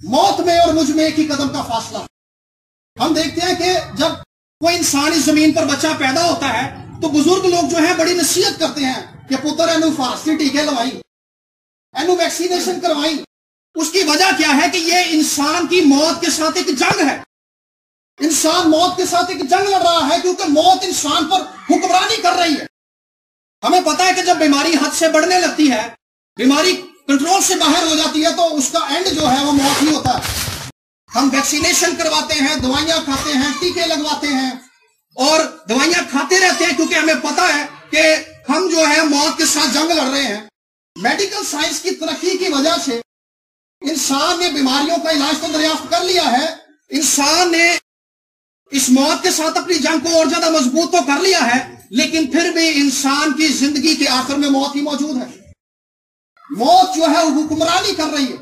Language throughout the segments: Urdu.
موت میں اور مجھ میں ایک ہی قدم کا فاصلہ ہے۔ ہم دیکھتے ہیں کہ جب کوئی انسان اس زمین پر بچہ پیدا ہوتا ہے تو بزرگ لوگ جو ہیں بڑی نصیحت کرتے ہیں کہ پتر اینو فارسی ٹیکے لوائیں، اینو ویکسینیشن کروائیں۔ اس کی وجہ کیا ہے کہ یہ انسان کی موت کے ساتھ ایک جنگ ہے، انسان موت کے ساتھ ایک جنگ لڑ رہا ہے، کیونکہ موت انسان پر حکمرانی کر رہی ہے۔ ہمیں پتا ہے کہ جب بیماری حد سے بڑھنے لگتی ہے، بیماری کنٹرول سے باہر ہو جاتی ہے، تو اس کا اینڈ جو ہے وہ موت ہی ہوتا ہے۔ ہم ویکسینیشن کرواتے ہیں، دوائیاں کھاتے ہیں، ٹیکے لگواتے ہیں اور دوائیاں کھاتے رہتے ہیں، کیونکہ ہمیں پتا ہے کہ ہم جو ہے موت کے ساتھ جنگ لڑ رہے ہیں۔ میڈیکل سائنس کی ترقی کی وجہ سے انسان نے بیماریوں کا علاج تو دریافت کر لیا ہے، انسان نے اس موت کے ساتھ اپنی جنگ کو اور زیادہ مضبوط تو کر لیا ہے، لیکن پھر بھی انسان کی زندگی کے آخر میں موت ہی موجود ہے۔ موت جو ہے وہ حکمرانی کر رہی ہے۔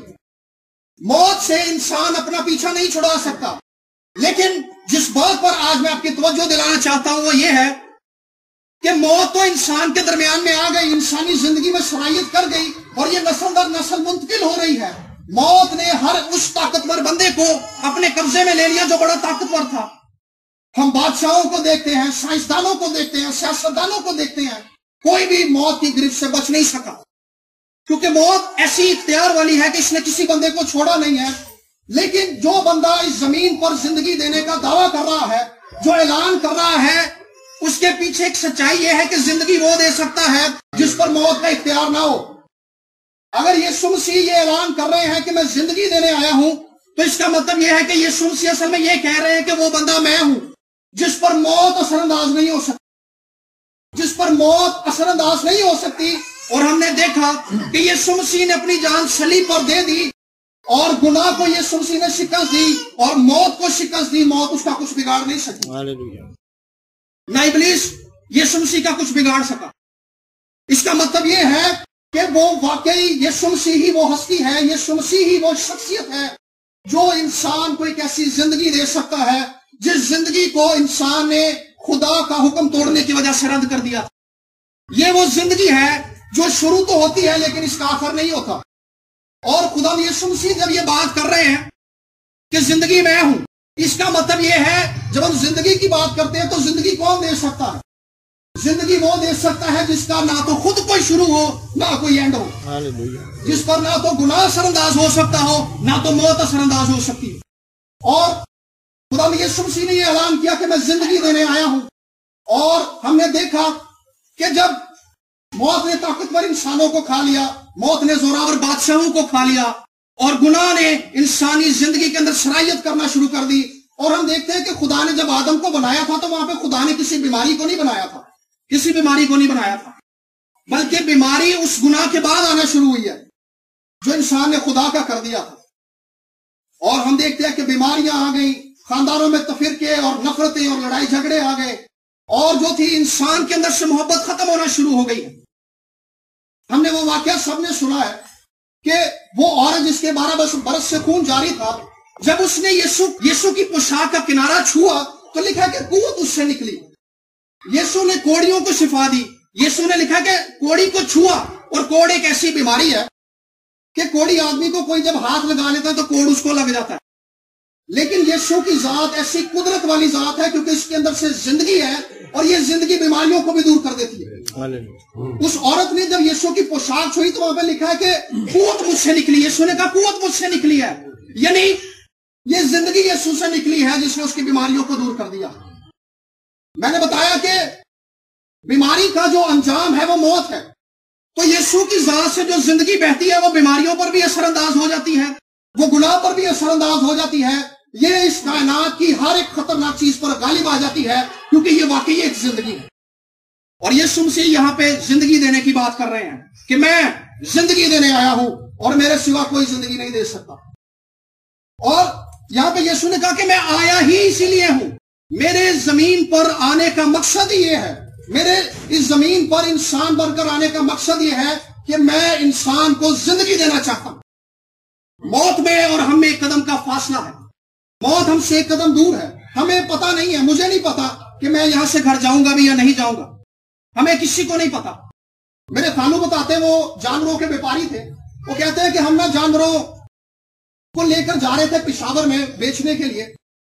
موت سے انسان اپنا پیچھا نہیں چھڑا سکتا، لیکن جس بات پر آج میں آپ کی توجہ دلانا چاہتا ہوں وہ یہ ہے کہ موت تو انسان کے درمیان میں آ گئی، انسانی زندگی میں سرایت کر گئی اور یہ نسل در نسل منتقل ہو رہی ہے۔ موت نے ہر اس طاقتور بندے کو اپنے قبضے میں لے لیا جو بڑا طاقتور تھا۔ ہم بادشاہوں کو دیکھتے ہیں، سائنسدانوں کو دیکھتے ہیں، سیاستدانوں کو دیکھتے ہیں، کوئی بھی موت کی گرفت سے بچ نہیں سکا، کیونکہ موت ایسی اختیار والی ہے کہ اس نے کسی بندے کو چھوڑا نہیں ہے۔ لیکن جو بندہ اس زمین پر زندگی دینے کا دعویٰ کر رہا ہے، جو اعلان کر رہا ہے، اس کے پیچھے ایک سچائی یہ ہے کہ زندگی وہ دے سکتا ہے جس پر موت کا اختیار نہ ہو۔ اگر یسوع مسیح یہ اعلان کر رہے ہیں کہ میں زندگی دینے آیا ہوں، تو اس کا مطلب یہ ہے کہ یسوع مسیح اصل میں یہ کہہ رہے ہیں کہ وہ بندہ میں ہوں جس پر موت اثر انداز نہیں ہو سکتی، جس پر موت اثر انداز نہیں ہو سکتی۔ اور ہم نے دیکھا کہ یسوع مسیح نے اپنی جان صلیب پر دے دی اور گناہ کو یسوع مسیح نے شکست دی اور موت کو شکست دی۔ موت اس کا کچھ بگاڑ نہیں سکی، نہ ابلیس یسوع مسیح کا کچھ بگاڑ سکا۔ اس کا مطلب یہ ہے کہ وہ واقعی یسوع مسیح ہی وہ ہستی ہے، یسوع مسیح ہی وہ شخصیت ہے جو انسان کو ایک ایسی زندگی دے سکتا ہے جس زندگی کو انسان نے خدا کا حکم توڑنے کی وجہ سے رد کر دیا۔ یہ وہ زندگی ہے جو شروع تو ہوتی ہے لیکن اس کا آخر نہیں ہوتا۔ اور خدا یسوع مسیح جب یہ بات کر رہے ہیں کہ زندگی میں ہوں، اس کا مطلب یہ ہے جب ہم زندگی کی بات کرتے ہیں تو زندگی کون دے سکتا ہے؟ زندگی وہ دے سکتا ہے جس کا نہ تو خود کوئی شروع ہو نہ کوئی اینڈ ہو، جس پر نہ تو گناہ اثر انداز ہو سکتا ہو نہ تو موت اثر انداز ہو سکتی ہے۔ اور خدا یسوع مسیح نے یہ اعلان کیا کہ میں زندگی دینے آیا ہوں۔ اور ہم نے دیکھا کہ جب موت نے طاقتور انسانوں کو کھا لیا، موت نے زوراور بادشاہوں کو کھا لیا اور گناہ نے انسانی زندگی کے اندر سرایت کرنا شروع کر دی، اور ہم دیکھتے ہیں کہ خدا نے جب آدم کو بنایا تھا تو وہاں پہ خدا نے کسی بیماری کو نہیں بنایا تھا، کسی بیماری کو نہیں بنایا تھا، بلکہ بیماری اس گناہ کے بعد آنا شروع ہوئی ہے جو انسان نے خدا کا کر دیا تھا۔ اور ہم دیکھتے ہیں کہ بیماریاں آ گئیں، خاندانوں میں تفرقے اور نفرتیں اور لڑائی جھگڑے آ گئے، اور جو تھی انسان کے اندر سے محبت ختم ہونا شروع ہو گئی ہے۔ ہم نے وہ واقعہ سب نے سنا ہے کہ وہ عورت جس کے 12 برس سے خون جاری تھا، جب اس نے یسوع کی پوشاک کا کنارہ چھوا تو لکھا کہ قوت اس سے نکلی۔ یسوع نے کوڑیوں کو شفا دی۔ یسوع نے لکھا کہ کوڑی کو چھوا، اور کوڑ ایک ایسی بیماری ہے کہ کوڑی آدمی کو کوئی جب ہاتھ لگا لیتا ہے تو کوڑ اس کو لگ جاتا ہے، لیکن یسوع کی ذات ایسی قدرت والی ذات ہے کیونکہ اس کے اندر سے زندگی ہے اور یہ زندگی بیماریوں کو بھی دور کر دیتی ہے۔ اس عورت نے جب یسوع کی پوشاک چھوئی تو وہاں پہ لکھا ہے کہ قوت مجھ سے نکلی۔ یسوع نے کہا قوت مجھ سے نکلی ہے، یعنی یہ زندگی یسوع سے نکلی ہے جس نے اس کی بیماریوں کو دور کر دیا۔ میں نے بتایا کہ بیماری کا جو انجام ہے وہ موت ہے، تو یسوع کی ذات سے جو زندگی بہتی ہے وہ بیماریوں پر بھی اثر انداز ہو جاتی ہے، وہ گناہ پر بھی اثر انداز ہو جاتی ہے، یہ اس کائنات کی ہر ایک خطرناک چیز پر غالب آ جاتی ہے، کیونکہ یہ واقعی ایک زندگی ہے۔ اور یسوع مسیح یہاں پہ زندگی دینے کی بات کر رہے ہیں کہ میں زندگی دینے آیا ہوں اور میرے سوا کوئی زندگی نہیں دے سکتا۔ اور یہاں پہ یسوع نے کہا کہ میں آیا ہی اسی لیے ہوں، میرے زمین پر آنے کا مقصد ہی یہ ہے، میرے اس زمین پر انسان بن کر آنے کا مقصد یہ ہے کہ میں انسان کو زندگی دینا چاہتا ہوں۔ موت میں اور ہم میں ایک قدم کا فاصلہ ہے، موت ہم سے ایک قدم دور ہے۔ ہمیں پتہ نہیں ہے، مجھے نہیں پتا کہ میں یہاں سے گھر جاؤں گا بھی یا نہیں جاؤں گا، ہمیں کسی کو نہیں پتا۔ میرے خالو بتاتے ہیں، وہ جانوروں کے بیپاری تھے، وہ کہتے ہیں کہ ہم نہ جانوروں کو لے کر جا رہے تھے پشاور میں بیچنے کے لیے،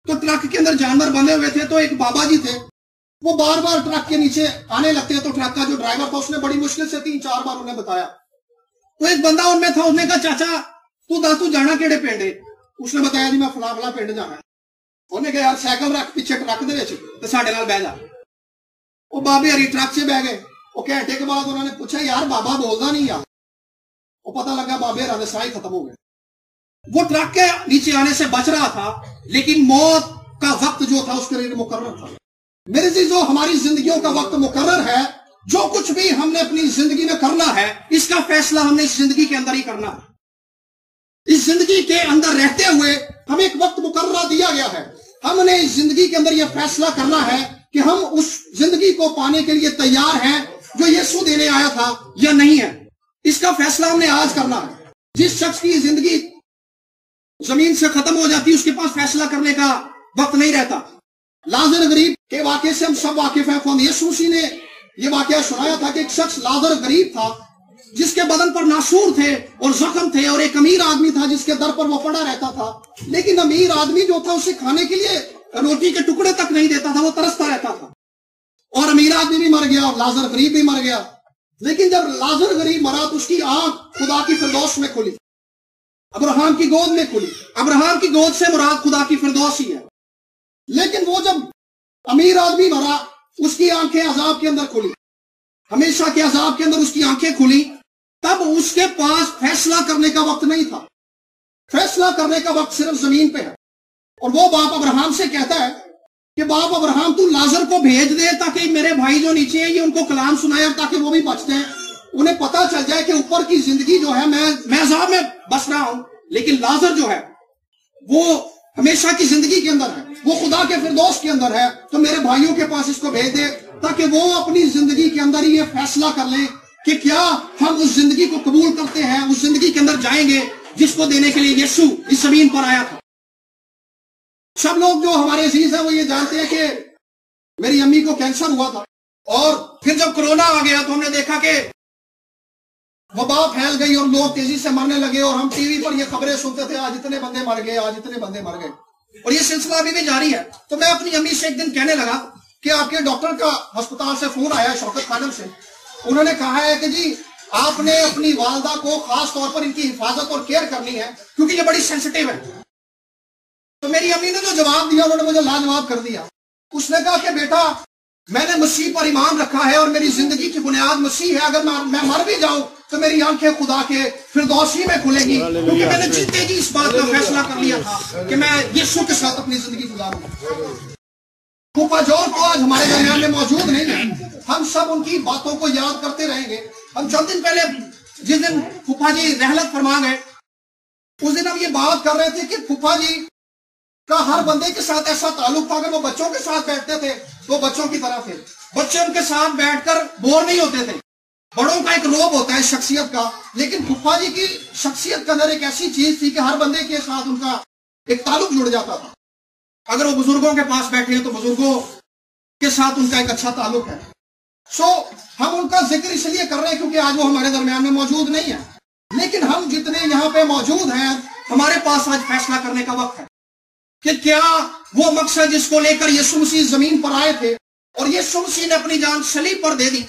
تو ٹرک کے اندر جانور بندھے ہوئے تھے، تو ایک بابا جی تھے، وہ بار بار ٹرک کے نیچے آنے لگتے ہیں، تو ٹرک کا جو ڈرائیور تھا اس نے بڑی مشکل سے 3-4 بار انہیں بتایا، تو ایک بندہ ان میں تھا، اس نے کہا چاچا تو جانا کیڑے پنڈ ہے؟ اس نے بتایا جی میں فلاں فلاں پنڈ جانا ہے۔ انہوں نے کہا یار سائیکل رکھ پیچھے ٹرک دے وچ تے ساڈے نال بہ جا۔ وہ بابے ہری ٹرک سے بہ گئے۔ وہ گھنٹے کے بعد انہوں نے پوچھا یار بابا بولدا نہیں یار، وہ پتہ لگا بابے ہرا دے سائے ختم ہو گئے۔ وہ ٹرک کے نیچے آنے سے بچ رہا تھا، لیکن موت کا وقت جو تھا اس کے لیے مقرر تھا۔ میرے عزیزو، ہماری زندگیوں کا وقت مقرر ہے، جو کچھ بھی ہم نے اپنی زندگی میں کرنا ہے اس کا فیصلہ ہم نے اس زندگی کے اندر ہی کرنا ہے۔ اس زندگی کے اندر رہتے ہوئے ہمیں ایک وقت مقررہ دیا گیا ہے، ہم نے اس زندگی کے اندر یہ فیصلہ کرنا ہے کہ ہم اس زندگی کو پانے کے لیے تیار ہیں جو یسوع دینے آیا تھا یا نہیں ہے۔ اس کا فیصلہ ہم نے آج کرنا ہے۔ جس شخص کی زندگی زمین سے ختم ہو جاتی ہے اس کے پاس فیصلہ کرنے کا وقت نہیں رہتا۔ لازر غریب کے واقعے سے ہم سب واقف ہیں۔ یسوع مسیح نے یہ واقعہ سنایا تھا کہ ایک شخص لازر غریب تھا جس کے بدن پر ناسور تھے اور زخم تھے، اور ایک امیر آدمی تھا جس کے در پر وہ پڑا رہتا تھا، لیکن امیر آدمی جو تھا اسے کھانے کے لیے روٹی کے ٹکڑے تک نہیں دیتا تھا، وہ ترستا رہتا تھا، اور امیر آدمی بھی مر گیا اور لازر غریب بھی مر گیا۔ لیکن جب لازر غریب مرا تو اس کی آنکھ خدا کی فردوس میں کھلی، ابراہیم کی گود میں کھلی۔ ابراہیم کی گود سے مراد خدا کی فردوس ہی ہے۔ لیکن وہ جب امیر آدمی مرا اس کی آنکھیں عذاب کے اندر کھلی، ہمیشہ کے عذاب کے اندر اس کی آنکھیں کھلی۔ تب اس کے پاس فیصلہ کرنے کا وقت نہیں تھا، فیصلہ کرنے کا وقت صرف زمین پہ ہے۔ اور وہ باپ ابراہیم سے کہتا ہے کہ باپ ابراہیم تو لازر کو بھیج دے تاکہ میرے بھائی جو نیچے ہیں یہ ان کو کلام سنائے، اور تاکہ وہ بھی بچتے ہیں، انہیں پتہ چل جائے کہ اوپر کی زندگی جو ہے میں عذاب میں بس رہا ہوں، لیکن لازر جو ہے وہ ہمیشہ کی زندگی کے اندر ہے، وہ خدا کے فردوس کے اندر ہے۔ تو میرے بھائیوں کے پاس اس کو بھیج دے تاکہ وہ اپنی زندگی کے اندر ہی یہ فیصلہ کر لیں کہ کیا ہم اس زندگی کو قبول کرتے ہیں، اس زندگی کے اندر جائیں گے جس کو دینے کے لیے یسوع اس زمین پر آیا تھا۔ سب لوگ جو ہمارے عزیز ہیں وہ یہ جانتے ہیں کہ میری امی کو کینسر ہوا تھا، اور پھر جب کرونا آ گیا تو ہم نے دیکھا کہ وبا پھیل گئی اور لوگ تیزی سے مرنے لگے، اور ہم ٹی وی پر یہ خبریں سنتے تھے آج اتنے بندے مر گئے، آج اتنے بندے مر گئے، اور یہ سلسلہ ابھی بھی جاری ہے۔ تو میں اپنی امی سے ایک دن کہنے لگا کہ آپ کے ڈاکٹر کا ہسپتال سے فون آیا ہے، شوکت خانم سے، انہوں نے کہا ہے کہ جی آپ نے اپنی والدہ کو خاص طور پر ان کی حفاظت اور کیئر کرنی ہے کیونکہ یہ بڑی سینسٹیو ہے۔ تو میری امی نے جو جواب دیا انہوں نے مجھے لاجواب کر دیا۔ اس نے کہا کہ بیٹا میں نے مسیح پر ایمان رکھا ہے اور میری زندگی کی بنیاد مسیح ہے، اگر میں مر بھی جاؤں تو میری آنکھیں خدا کے فردوس ہی میں کھلیں گی، کیونکہ میں نے جیتے جی اس بات کا فیصلہ کر لیا تھا کہ میں یسوع کے ساتھ اپنی زندگی گزاروں۔ پھوپھا جون کو آج ہمارے درمیان میں موجود نہیں ہے، ہم سب ان کی باتوں کو یاد کرتے رہیں گے۔ ہم چند دن پہلے جس دن پھوپھا جی رحلت فرما گئے اس دن ہم یہ بات کر رہے تھے کہ پھوپھا جی کا ہر بندے کے ساتھ ایسا تعلق تھا، اگر وہ بچوں کے ساتھ بیٹھتے تھے تو بچوں کی طرح تھے، بچے ان کے ساتھ بیٹھ کر بور نہیں ہوتے تھے۔ بڑوں کا ایک روب ہوتا ہے شخصیت کا، لیکن پھوپھا جی کی شخصیت کے اندر ایک ایسی چیز تھی کہ ہر بندے کے ساتھ ان کا ایک تعلق جڑ جاتا تھا۔ اگر وہ بزرگوں کے پاس بیٹھے ہیں تو بزرگوں کے ساتھ ان کا ایک اچھا تعلق ہے۔ ہم ان کا ذکر اس لیے کر رہے ہیں کیونکہ آج وہ ہمارے درمیان میں موجود نہیں ہے، لیکن ہم جتنے یہاں پہ موجود ہیں ہمارے پاس آج فیصلہ کرنے کا وقت ہے کہ کیا وہ مقصد جس کو لے کر یسوع مسیح زمین پر آئے تھے اور یسوع مسیح نے اپنی جان صلیب پر دے دی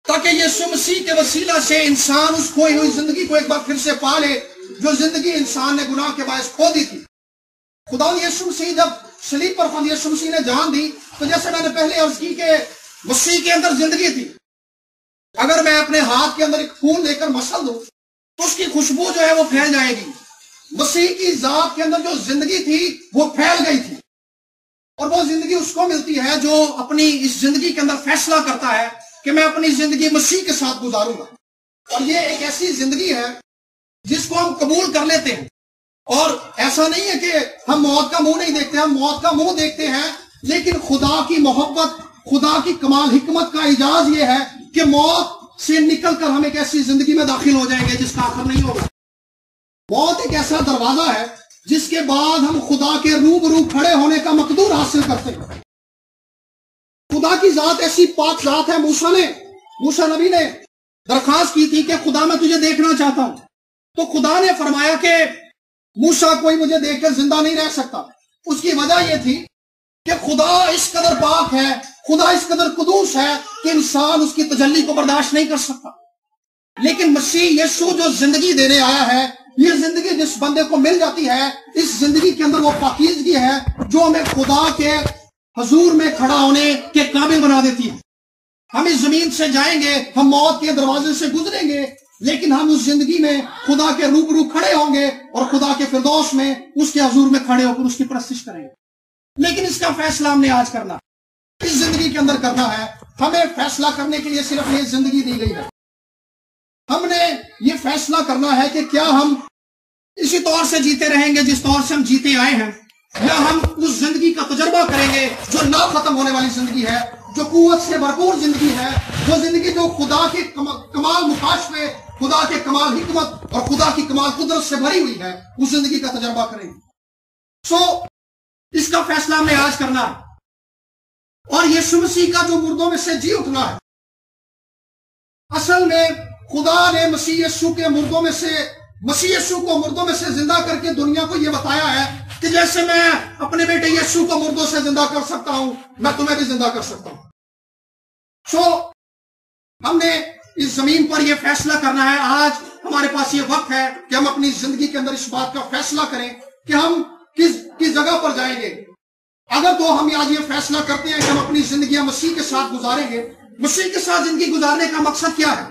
تاکہ یسوع مسیح کے وسیلہ سے انسان اس کھوئی ہوئی زندگی کو ایک بار پھر سے پا لے جو زندگی انسان نے گناہ کے باعث کھو دی تھی۔ خدا یسوع مسیح جب صلیب پر خود یسوع مسیح نے جان دی تو جیسے میں نے پہلے عرض کی کہ مسیح کے اندر زندگی تھی، اگر میں اپنے ہاتھ کے اندر ایک پھول لے کر مسل دوں تو اس کی خوشبو جو ہے وہ پھیل جائے گی۔ مسیح کی ذات کے اندر جو زندگی تھی وہ پھیل گئی تھی، اور وہ زندگی اس کو ملتی ہے جو اپنی اس زندگی کے اندر فیصلہ کرتا ہے کہ میں اپنی زندگی مسیح کے ساتھ گزاروں گا۔ اور یہ ایک ایسی زندگی ہے جس کو ہم قبول کر لیتے ہیں، اور ایسا نہیں ہے کہ ہم موت کا منہ نہیں دیکھتے، ہم موت کا منہ دیکھتے ہیں، لیکن خدا کی محبت، خدا کی کمال حکمت کا اعجاز یہ ہے کہ موت سے نکل کر ہم ایک ایسی زندگی میں داخل ہو جائیں گے جس کا آخر نہیں ہوگا۔ موت ایک ایسا دروازہ ہے جس کے بعد ہم خدا کے روبرو کھڑے ہونے کا مقدور حاصل کرتے ہیں۔ خدا کی ذات ایسی پاک ذات ہے، موسیٰ نبی نے درخواست کی تھی کہ خدا میں تجھے دیکھنا چاہتا ہوں، تو خدا نے فرمایا کہ موسیٰ کوئی مجھے دیکھ کر زندہ نہیں رہ سکتا. اس کی وجہ یہ تھی کہ خدا اس قدر پاک ہے, خدا اس قدر قدوس ہے کہ انسان اس کی تجلی کو برداشت نہیں کر سکتا. لیکن مسیح یسوع جو زندگی دینے آیا ہے, یہ زندگی جس بندے کو مل جاتی ہے, اس زندگی کے اندر وہ پاکیزگی ہے جو ہمیں خدا کے حضور میں کھڑا ہونے کے قابل بنا دیتی ہے. ہم اس زمین سے جائیں گے, ہم موت کے دروازے سے گزریں گے, لیکن ہم اس زندگی میں خدا کے روبرو کھڑے ہوں گے اور خدا کے فردوس میں اس کے حضور میں کھڑے ہو کر اس کی پرستش کریں گے. لیکن اس کا فیصلہ ہم نے آج کرنا, اس زندگی کے اندر کرنا ہے. ہمیں فیصلہ کرنے کے لیے صرف یہ زندگی دی گئی ہے. ہم نے یہ فیصلہ کرنا ہے کہ کیا ہم اسی طور سے جیتے رہیں گے جس طور سے ہم جیتے آئے ہیں, یا ہم اس زندگی کا تجربہ کریں گے جو نہ ختم ہونے والی زندگی ہے, جو قوت سے بھرپور زندگی ہے, وہ زندگی جو خدا کے کمال مکاشفے, خدا کے کمال حکمت اور خدا کی کمال قدرت سے بھری ہوئی ہے. اس زندگی کا تجربہ کریں گے. اس کا فیصلہ ہم نے آج کرنا ہے. اور یسوع مسیح کا جو مردوں میں سے جی اٹھنا ہے, اصل میں خدا نے مسیح یسوع کو مردوں میں سے زندہ کر کے دنیا کو یہ بتایا ہے کہ جیسے میں اپنے بیٹے یسوع کو مردوں سے زندہ کر سکتا ہوں, میں تمہیں بھی زندہ کر سکتا ہوں. ہم نے اس زمین پر یہ فیصلہ کرنا ہے. آج ہمارے پاس یہ وقت ہے کہ ہم اپنی زندگی کے اندر اس بات کا فیصلہ کریں کہ ہم کس جگہ پر جائیں گے. اگر تو ہم آج یہ فیصلہ کرتے ہیں کہ ہم اپنی زندگیاں مسیح کے ساتھ گزاریں گے, مسیح کے ساتھ زندگی گزارنے کا مقصد کیا ہے؟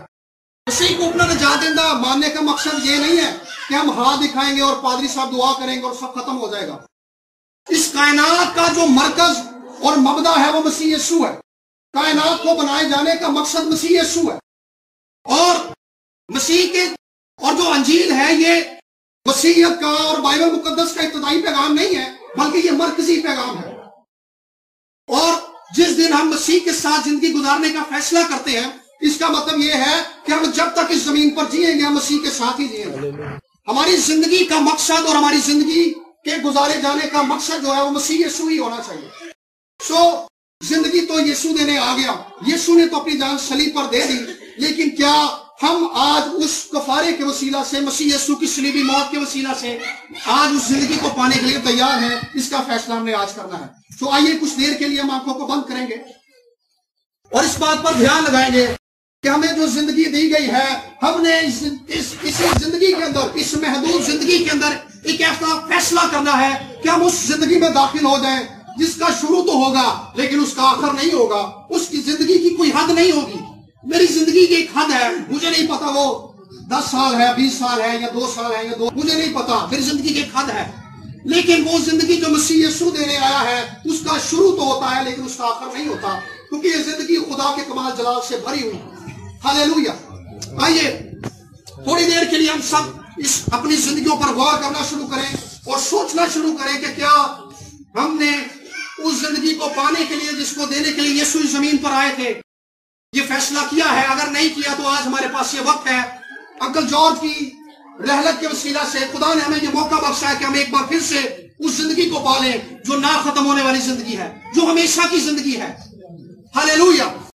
مسیح کو اپنا نجات دہندہ ماننے کا مقصد یہ نہیں ہے کہ ہم ہاتھ دکھائیں گے اور پادری صاحب دعا کریں گے اور سب ختم ہو جائے گا. اس کائنات کا جو مرکز اور مبدا ہے وہ مسیح یسوع ہے. کائنات کو بنائے جانے کا مقصد مسیح یسوع ہے. اور مسیح کے اور جو انجیل ہے یہ وصیت کا اور بائبل مقدس کا ابتدائی پیغام نہیں ہے, بلکہ یہ مرکزی پیغام ہے. اور جس دن ہم مسیح کے ساتھ زندگی گزارنے کا فیصلہ کرتے ہیں, اس کا مطلب یہ ہے کہ ہم جب تک اس زمین پر جئیں گے ہم مسیح کے ساتھ ہی جئیں گے. ہماری زندگی کا مقصد اور ہماری زندگی کے گزارے جانے کا مقصد جو ہے وہ مسیح یسوع ہی ہونا چاہیے. زندگی تو یسوع دینے آ گیا, یسوع نے تو اپنی جان صلیب پر دے دی, لیکن کیا ہم آج اس کفارے کے وسیلہ سے, مسیح یسوع کی صلیبی موت کے وسیلہ سے آج اس زندگی کو پانے کے لیے تیار ہیں؟ اس کا فیصلہ ہم نے آج کرنا ہے. آئیے کچھ دیر کے لیے ہم آنکھوں کو بند کریں گے اور اس بات پر دھیان لگائیں گے کہ ہمیں جو زندگی دی گئی ہے, ہم نے اسی زندگی کے اندر, اس محدود زندگی کے اندر ایک ایسا فیصلہ کرنا ہے کہ ہم اس زندگی میں داخل ہو جائیں جس کا شروع تو ہوگا لیکن اس کا آخر نہیں ہوگا. اس کی زندگی کی کوئی حد نہیں ہوگی. میری زندگی کی ایک حد ہے, مجھے نہیں پتا وہ 10 سال ہے, 20 سال ہے, یا 2 سال ہے, یا 2, مجھے نہیں پتا. میری زندگی کی ایک حد ہے, لیکن وہ زندگی جو مسیح یسوع دینے آیا ہے اس کا شروع تو ہوتا ہے لیکن اس کا آخر نہیں ہوتا, کیونکہ یہ زندگی خدا کے کمال جلال سے بھری ہوئی. ہاللیلویہ. آئیے تھوڑی دیر کے لیے ہم سب اپنی زندگیوں پر غور کرنا شروع کریں اور سوچنا شروع کریں کہ کیا ہم نے اس زندگی کو پانے کے لیے, جس کو دینے کے لیے یسوع زمین پر آئے تھے, یہ فیصلہ کیا ہے. اگر نہیں کیا تو آج ہمارے پاس یہ وقت ہے. انکل جارج کی رحلت کے وسیلہ سے خدا نے ہمیں یہ موقع بخشا ہے کہ ہم ایک بار پھر سے اس زندگی کو پالیں جو نہ ختم ہونے والی زندگی ہے, جو ہمیشہ کی زندگی ہے. ہاللیلویہ.